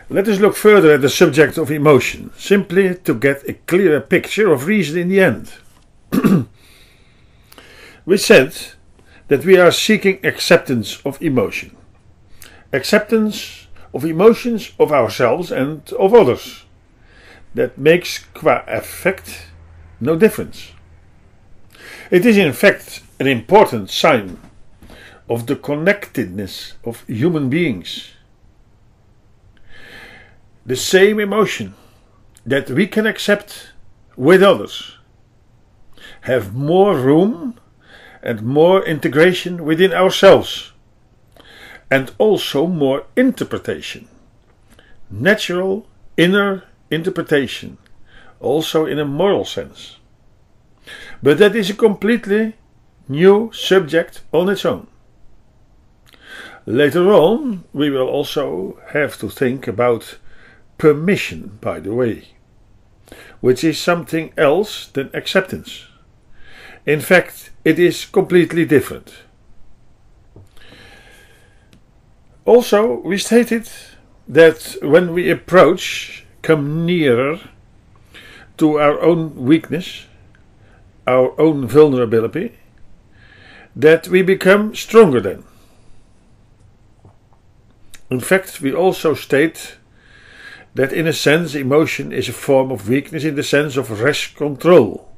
Let us look further at the subject of emotion, simply to get a clearer picture of reason in the end. We said that we are seeking acceptance of emotion. Acceptance of emotions of ourselves and of others. That makes qua effect no difference. It is in fact an important sign of the connectedness of human beings. The same emotion that we can accept with others have more room and more integration within ourselves, and also more interpretation, natural inner interpretation, also in a moral sense. But that is a completely new subject on its own. Later on, we will also have to think about permission, by the way, which is something else than acceptance. In fact, it is completely different. Also, we stated that when we come nearer to our own weakness, our own vulnerability, that we become stronger then. In fact, we also state that in a sense emotion is a form of weakness in the sense of rash control.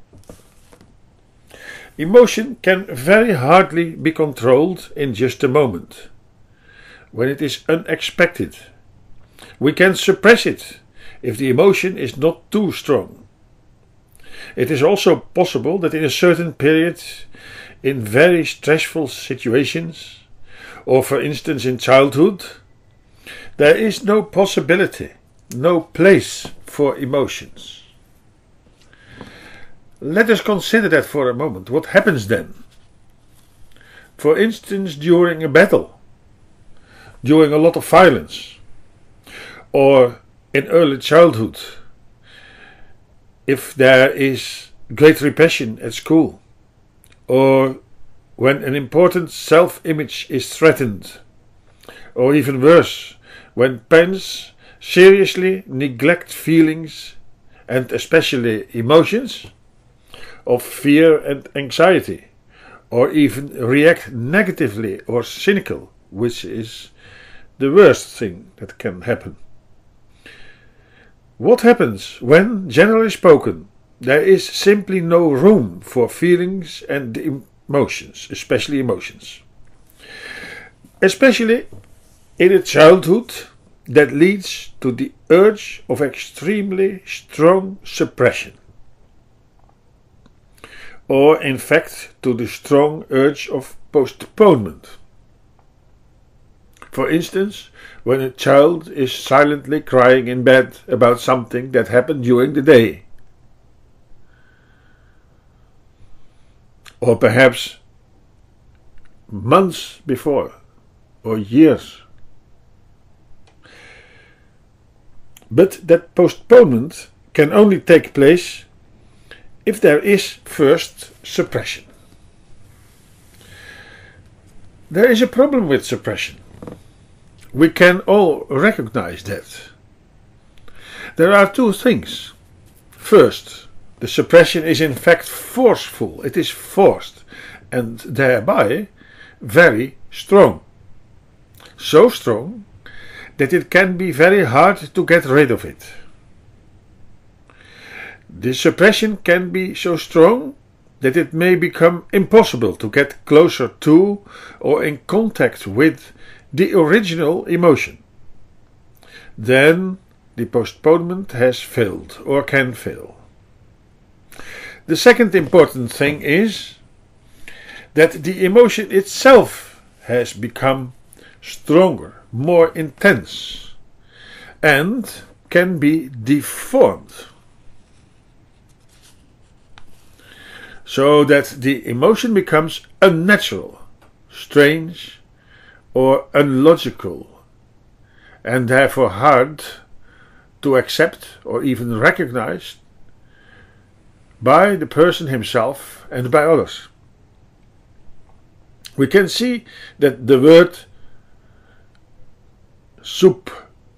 Emotion can very hardly be controlled in just a moment, when it is unexpected. We can suppress it if the emotion is not too strong. It is also possible that in a certain period, in very stressful situations, or for instance in childhood, there is no possibility, no place for emotions. Let us consider that for a moment. What happens then? For instance, during a battle, during a lot of violence, or in early childhood, if there is great repression at school, or when an important self-image is threatened, or even worse, when parents seriously neglect feelings and especially emotions of fear and anxiety, or even react negatively or cynical, which is the worst thing that can happen. What happens when, generally spoken, there is simply no room for feelings and emotions, especially emotions? Especially in a childhood that leads to the urge of extremely strong suppression, or in fact to the strong urge of postponement. For instance, when a child is silently crying in bed about something that happened during the day, or perhaps months before, or years. But that postponement can only take place if there is first suppression. There is a problem with suppression. We can all recognize that. There are two things. First, the suppression is in fact forceful. It is forced and thereby very strong. So strong that it can be very hard to get rid of it. The suppression can be so strong that it may become impossible to get closer to or in contact with the original emotion. Then the postponement has failed or can fail. The second important thing is that the emotion itself has become stronger, more intense, and can be deformed, so that the emotion becomes unnatural, strange, or unlogical, and therefore hard to accept or even recognize by the person himself and by others. We can see that the word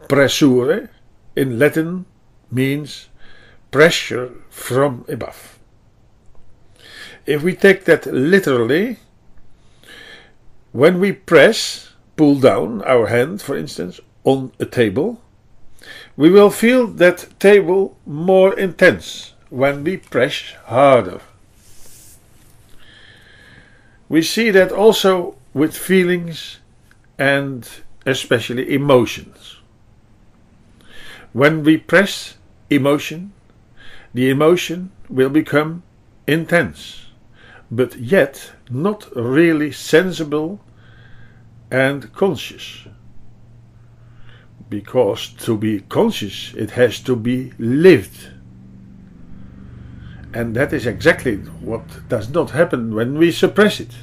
pressure in Latin means pressure from above. If we take that literally, when we pull down our hand, for instance, on a table, we will feel that table more intense when we press harder. We see that also with feelings and especially emotions. When we press emotion, the emotion will become intense, but yet not really sensible and conscious. Because to be conscious, it has to be lived. And that is exactly what does not happen when we suppress it.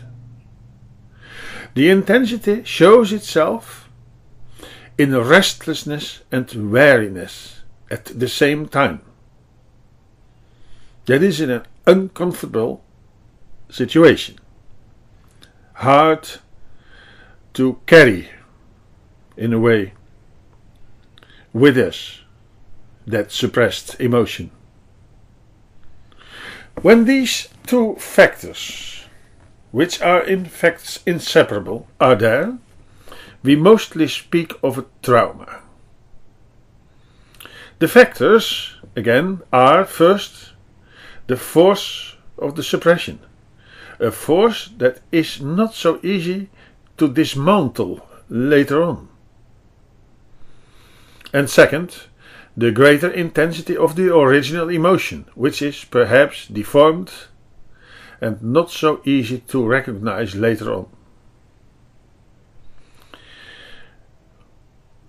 The intensity shows itself in restlessness and weariness at the same time. That is in an uncomfortable situation. Hard to carry, in a way, with us, that suppressed emotion. When these two factors, which are in fact inseparable, are there, we mostly speak of a trauma. The factors, again, are first the force of the suppression, a force that is not so easy to dismantle later on. And second, the greater intensity of the original emotion, which is perhaps deformed and not so easy to recognize later on.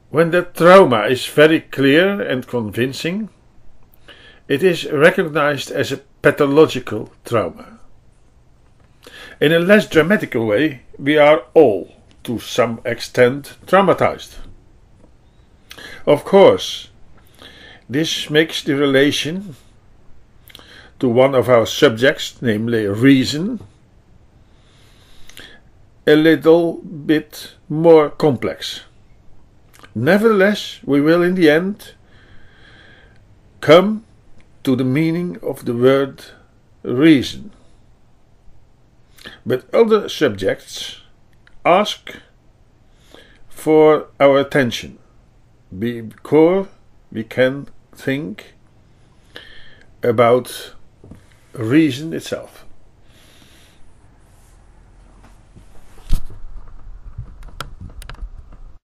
When that trauma is very clear and convincing, it is recognized as a pathological trauma. In a less dramatic way, we are all, to some extent, traumatized. Of course, this makes the relation to one of our subjects, namely reason, a little bit more complex. Nevertheless, we will in the end come to the meaning of the word reason. But other subjects ask for our attention before we can think about reason itself.